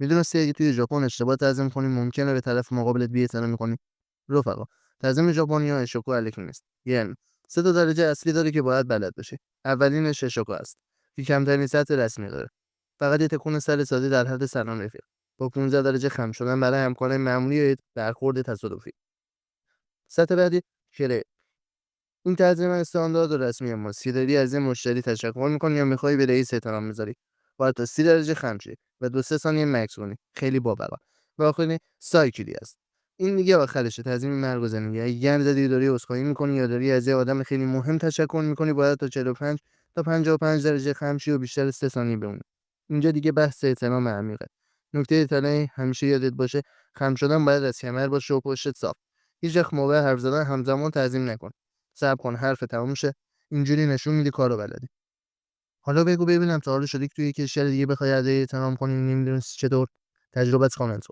میدونستی اگه توی ژاپن اشتباه تعظیم کنی ممکنه به طرف مقابلت بی‌احترامی کنی؟ رفقا، تعظیم ژاپنی‌ها اشوکو الکی نیست. یعنی 3 درجه اصلی داره که باید بلد باشی. اولینش اشوکو است که کمترین سطح رسمی داره. فقط یه تکون سر ساده در حد سلام رفیق. با 15 درجه خم شدن برای همکارای معمولی یا برخورد تصادفی. سطح بعدی کره. این تعظیم استاندارد و رسمی ماست که داری از یه مشتری تشکر می‌کنی یا می‌خوای به رئیس احترام می‌ذاری. باید تا 30 درجه خم شی و 2-3 ثانیه مکث کنی. خیلی باوقا. و آخرین سایکلی است. این دیگه آخرشه، تعظیم مرگ و زندگی. اگه گند زدی داری عذرخواهی می‌کنی یا داری از یه آدم خیلی مهم تشکر می‌کنی، باید تا 45 تا 55 درجه خم شی و بیشتر از 3 ثانیه بمونی. اینجا دیگه بحث احترام عمیقه. نکته طلایی همیشه یادت باشه، خم شدن باید از کمر باشه و پشتت صاف. هیچ وقت موقع حرف زدن همزمان تعظیم نکن. صبر کن حرف تموم شه. اینجوری نشون میدی کارو بلدی. حالا بگو ببینم تا حالا شده که توی یه کشور دیگه بخوای ادای احترام کنی نمیدونستی چطور؟ تجربت کامنت کن.